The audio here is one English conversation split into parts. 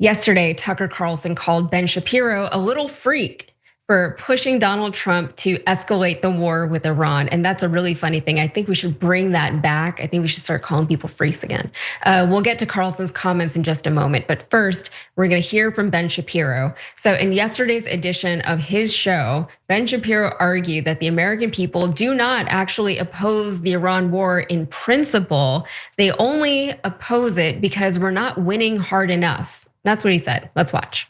Yesterday, Tucker Carlson called Ben Shapiro a little freak for pushing Donald Trump to escalate the war with Iran. And that's a really funny thing. I think we should bring that back. I think we should start calling people freaks again. We'll get to Carlson's comments in just a moment. But first, we're going to hear from Ben Shapiro. So in yesterday's edition of his show, Ben Shapiro argued that the American people do not actually oppose the Iran war in principle. They only oppose it because we're not winning hard enough. That's what he said. Let's watch.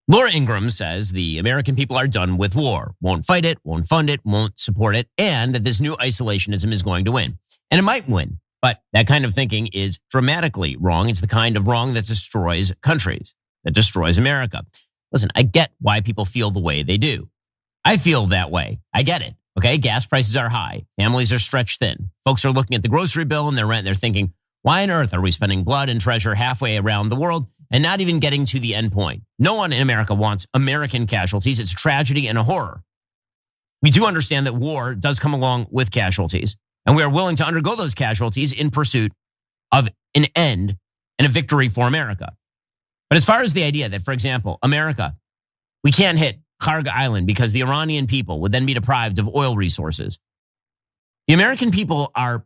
Laura Ingraham says the American people are done with war, won't fight it, won't fund it, won't support it, and that this new isolationism is going to win. And it might win, but that kind of thinking is dramatically wrong. It's the kind of wrong that destroys countries, that destroys America. Listen, I get why people feel the way they do. I feel that way. I get it, okay? Gas prices are high. Families are stretched thin. Folks are looking at the grocery bill and their rent. They're thinking, why on earth are we spending blood and treasure halfway around the world and not even getting to the end point? No one in America wants American casualties. It's a tragedy and a horror. We do understand that war does come along with casualties, and we are willing to undergo those casualties in pursuit of an end and a victory for America. But as far as the idea that, for example, America, we can't hit Kharg Island because the Iranian people would then be deprived of oil resources. The American people are,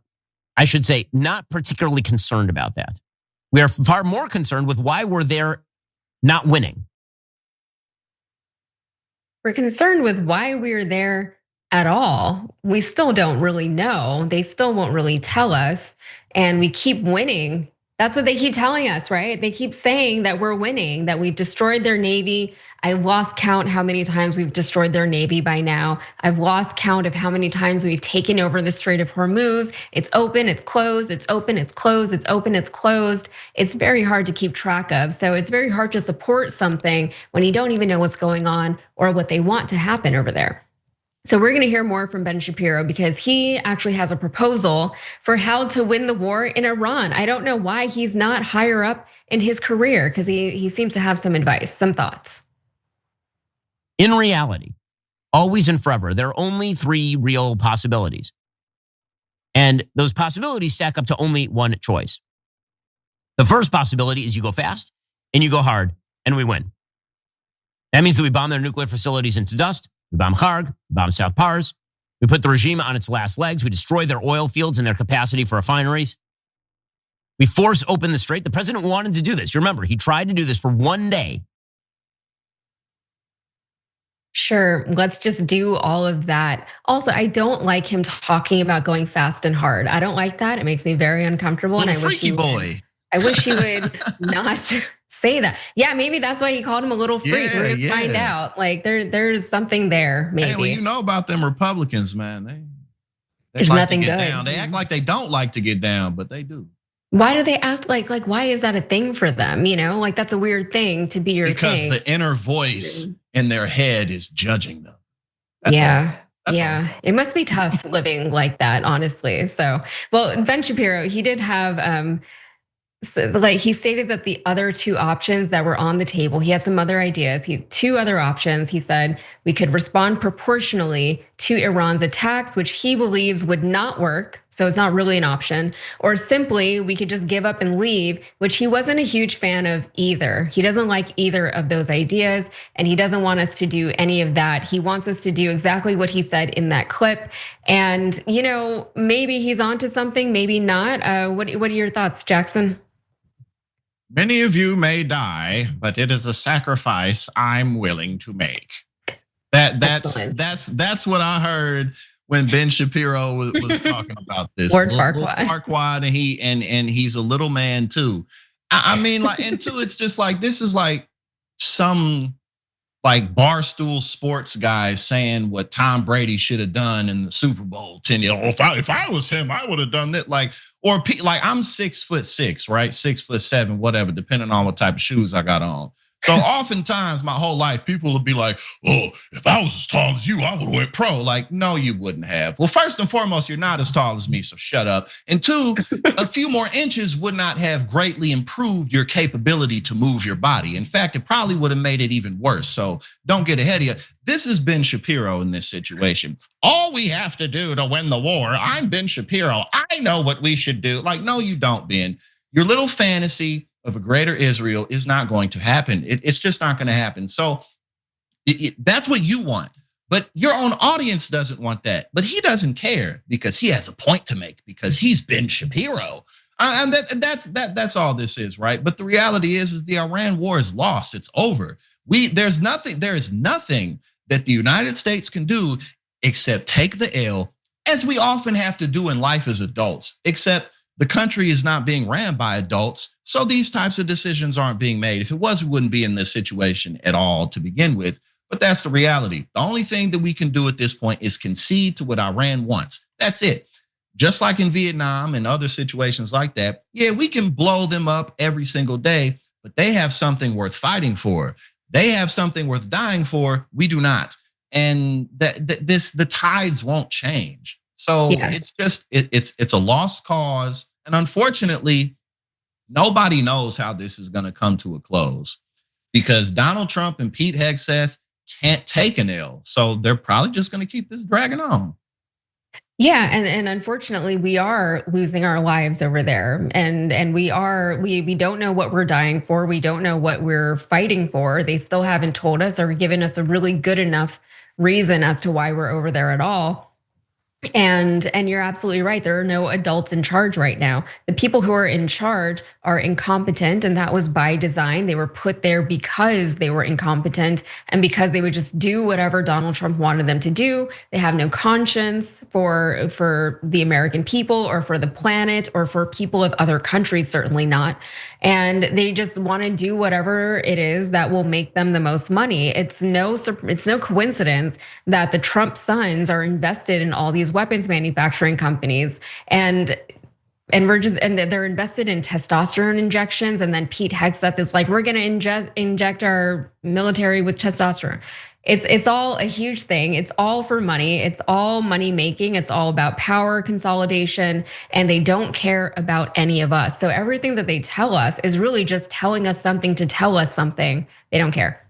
I should say, not particularly concerned about that. We are far more concerned with why we're there not winning. We're concerned with why we're there at all. We still don't really know. They still won't really tell us. And we keep winning. That's what they keep telling us, right? They keep saying that we're winning, that we've destroyed their Navy. I've lost count how many times we've destroyed their Navy by now. I've lost count of how many times we've taken over the Strait of Hormuz. It's open, it's closed, it's open, it's closed, it's open, it's closed. It's very hard to keep track of. So it's very hard to support something when you don't even know what's going on or what they want to happen over there. So we're going to hear more from Ben Shapiro because he actually has a proposal for how to win the war in Iran. I don't know why he's not higher up in his career because he seems to have some advice, some thoughts. In reality, always and forever, there are only three real possibilities. And those possibilities stack up to only one choice. The first possibility is you go fast and you go hard and we win. That means that we bomb their nuclear facilities into dust. We bomb Kharg, we bomb South Pars. We put the regime on its last legs. We destroy their oil fields and their capacity for refineries. We force open the strait. The president wanted to do this. You remember, he tried to do this for one day. Sure, let's just do all of that. Also, I don't like him talking about going fast and hard. I don't like that. It makes me very uncomfortable. And I wish he would. I wish he would not say that. Yeah, maybe that's why he called him a little freak. We're gonna find out. Like there's something there, maybe. Hey, well, you know about them Republicans, man. There's like nothing to get good. Down. They act like they don't like to get down, but they do. Why do they act like why is that a thing for them? You know, like that's a weird thing to be your because thing. The inner voice in their head is judging them. That's yeah. It must be tough living like that, honestly. So, well, Ben Shapiro, he did have he stated that the other two options that were on the table, he had some other ideas. He had two other options. He said we could respond proportionally to Iran's attacks, which he believes would not work. So it's not really an option. Or simply we could just give up and leave, which he wasn't a huge fan of either. He doesn't like either of those ideas, and he doesn't want us to do any of that. He wants us to do exactly what he said in that clip. And maybe he's onto something, maybe not. What are your thoughts, Jackson? Many of you may die, but it is a sacrifice I'm willing to make. That's what I heard when Ben Shapiro was talking about this. Lord Farquaad. Farquaad, and he's a little man too. I mean, like, and two, it's just like this is like some Barstool Sports guy saying what Tom Brady should have done in the Super Bowl 10 years. If I was him, I would have done that. Like I'm 6'6", right? 6'7", whatever, depending on what type of shoes I got on. So oftentimes my whole life, people will be like, oh, if I was as tall as you, I would have went pro. Like, no, you wouldn't have. Well, first and foremost, you're not as tall as me, so shut up. And two, a few more inches would not have greatly improved your capability to move your body. In fact, it probably would have made it even worse. So don't get ahead of you. This is Ben Shapiro in this situation. All we have to do to win the war, I'm Ben Shapiro. I know what we should do. Like, no, you don't, Ben. Your little fantasy of a greater Israel is not going to happen. It's just not going to happen. So that's what you want. But your own audience doesn't want that. But he doesn't care because he has a point to make because he's Ben Shapiro. And that's all this is, right? But the reality is the Iran war is lost. It's over. There is nothing that the United States can do except take the L, as we often have to do in life as adults, except the country is not being ran by adults. So these types of decisions aren't being made. If it was, we wouldn't be in this situation at all to begin with. But that's the reality. The only thing that we can do at this point is concede to what Iran wants. That's it. Just like in Vietnam and other situations like that, yeah, we can blow them up every single day, but they have something worth fighting for. They have something worth dying for. We do not. And the tides won't change. So Yeah. it's just it's a lost cause. And unfortunately, nobody knows how this is going to come to a close because Donald Trump and Pete Hegseth can't take an L. So they're probably just going to keep this dragging on. Yeah, and unfortunately, we are losing our lives over there, and we don't know what we're dying for. We don't know what we're fighting for. They still haven't told us or given us a really good enough reason as to why we're over there at all. And you're absolutely right. There are no adults in charge right now. The people who are in charge are incompetent, and that was by design. They were put there because they were incompetent and because they would just do whatever Donald Trump wanted them to do. They have no conscience for the American people or for the planet or for people of other countries, certainly not. And they just want to do whatever it is that will make them the most money. It's no coincidence that the Trump sons are invested in all these weapons manufacturing companies and they're invested in testosterone injections. And then Pete Hegseth is like, we're gonna inject our military with testosterone. It's all a huge thing. It's all for money. It's all money making. It's all about power consolidation, and they don't care about any of us. So everything that they tell us is really just telling us something to tell us something. They don't care.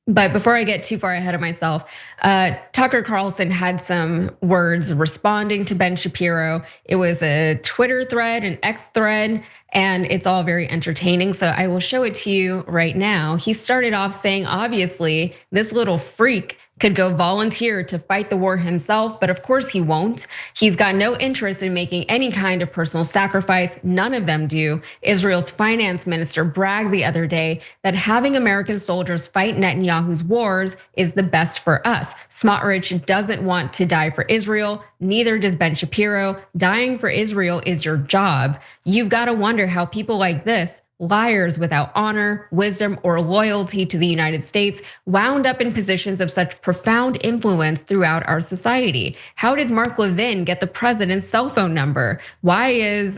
But before I get too far ahead of myself, Tucker Carlson had some words responding to Ben Shapiro. It was a Twitter thread, an X thread, and it's all very entertaining. So I will show it to you right now. He started off saying, obviously, this little freak could go volunteer to fight the war himself, but of course he won't. He's got no interest in making any kind of personal sacrifice. None of them do. Israel's finance minister bragged the other day that having American soldiers fight Netanyahu's wars is the best for us. Smotrich doesn't want to die for Israel. Neither does Ben Shapiro. Dying for Israel is your job. You've got to wonder how people like this, liars without honor, wisdom, or loyalty to the United States, wound up in positions of such profound influence throughout our society. How did Mark Levin get the president's cell phone number? Why is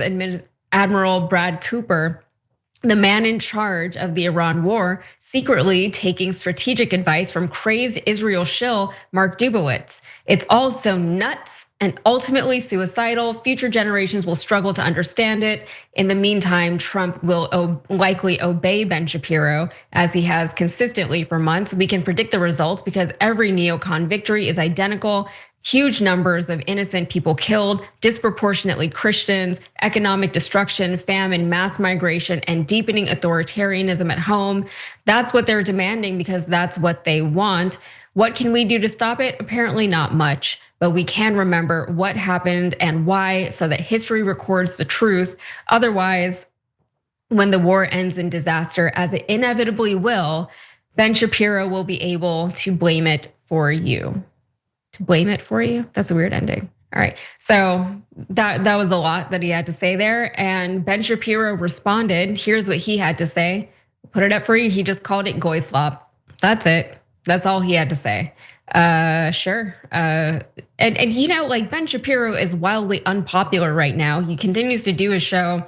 Admiral Brad Cooper, the man in charge of the Iran war, secretly taking strategic advice from crazed Israel shill Mark Dubowitz? It's all so nuts and ultimately suicidal. Future generations will struggle to understand it. In the meantime, Trump will likely obey Ben Shapiro, as he has consistently for months. We can predict the results because every neocon victory is identical. Huge numbers of innocent people killed, disproportionately Christians, economic destruction, famine, mass migration, and deepening authoritarianism at home. That's what they're demanding because that's what they want. What can we do to stop it? Apparently not much, but we can remember what happened and why so that history records the truth. Otherwise, when the war ends in disaster, as it inevitably will, Ben Shapiro will be able to blame it for you. To blame it for you? That's a weird ending. All right, so that was a lot that he had to say there. And Ben Shapiro responded. Here's what he had to say. Put it up for you. He just called it goy slop. That's it. That's all he had to say. Sure. And you know, like Ben Shapiro is wildly unpopular right now. He continues to do his show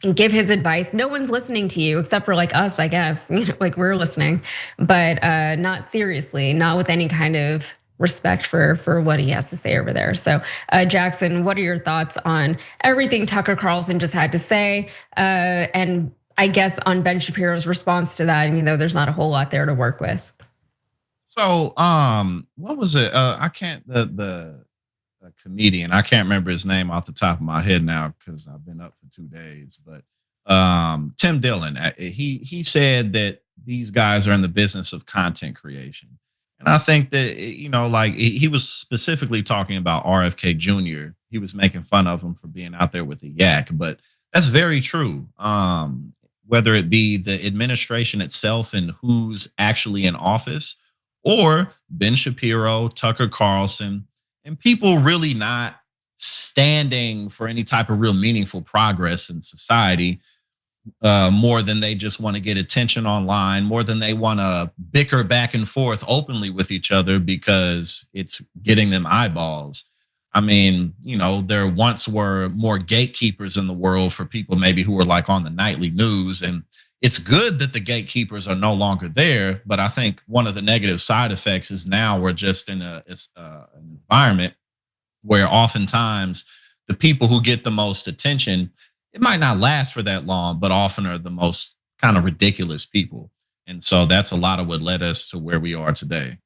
and give his advice. No one's listening to you except for like us, I guess. You know, like we're listening, but not seriously, not with any kind of respect for what he has to say over there. So Jackson, what are your thoughts on everything Tucker Carlson just had to say? And I guess on Ben Shapiro's response to that, and there's not a whole lot there to work with. So, what was it? I can't the comedian. I can't remember his name off the top of my head now because I've been up for 2 days. But Tim Dillon. He said that these guys are in the business of content creation, and I think that like he was specifically talking about RFK Jr. He was making fun of him for being out there with the yak, but that's very true. Whether it be the administration itself and who's actually in office, or Ben Shapiro, Tucker Carlson, and people really not standing for any type of real meaningful progress in society, more than they just want to get attention online, more than they want to bicker back and forth openly with each other because it's getting them eyeballs. I mean, there once were more gatekeepers in the world for people maybe who were like on the nightly news. And it's good that the gatekeepers are no longer there. But I think one of the negative side effects is now we're just in an environment where oftentimes the people who get the most attention, it might not last for that long, but often are the most kind of ridiculous people. And so that's a lot of what led us to where we are today.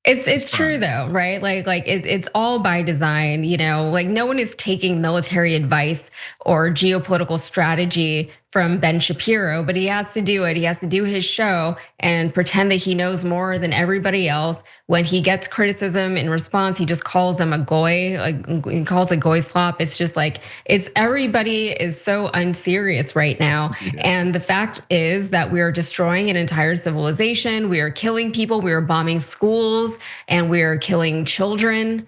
It's true though, right? It's all by design, like no one is taking military advice or geopolitical strategy from Ben Shapiro, but he has to do it. He has to do his show and pretend that he knows more than everybody else. When he gets criticism in response, he just calls them a goy, like he calls it goy slop. It's just like, everybody is so unserious right now. Yeah. And the fact is that we are destroying an entire civilization. We are killing people, we are bombing schools, and we are killing children.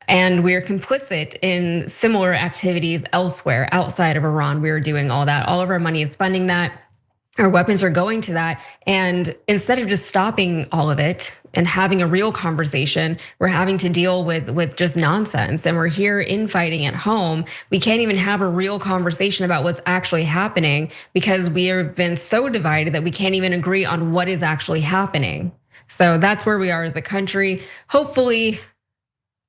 And we're complicit in similar activities elsewhere outside of Iran. We are doing all that. All of our money is funding that. Our weapons are going to that. And instead of just stopping all of it and having a real conversation, we're having to deal with just nonsense. And we're here infighting at home. We can't even have a real conversation about what's actually happening because we have been so divided that we can't even agree on what is actually happening. So that's where we are as a country. Hopefully,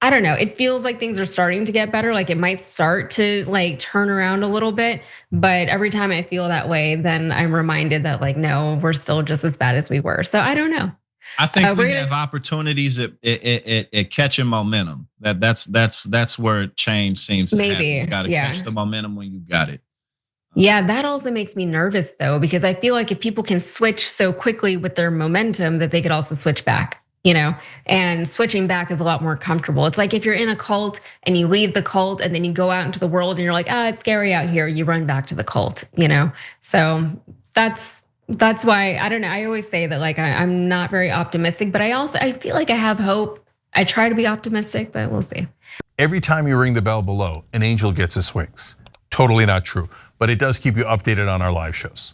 I don't know. It feels like things are starting to get better. Like it might start to like turn around a little bit, but every time I feel that way, then I'm reminded that like, no, we're still just as bad as we were. So I don't know. I think we have opportunities at catching momentum. That's where change seems to happen. You got to catch the momentum when you got it. Yeah, that also makes me nervous though, because I feel like if people can switch so quickly with their momentum, that they could also switch back. And switching back is a lot more comfortable. It's like if you're in a cult and you leave the cult and then you go out into the world and you're like, it's scary out here, you run back to the cult, So that's why, I don't know, I always say that like I'm not very optimistic, but I feel like I have hope. I try to be optimistic, but we'll see. Every time you ring the bell below, an angel gets his wings. Totally not true, but it does keep you updated on our live shows.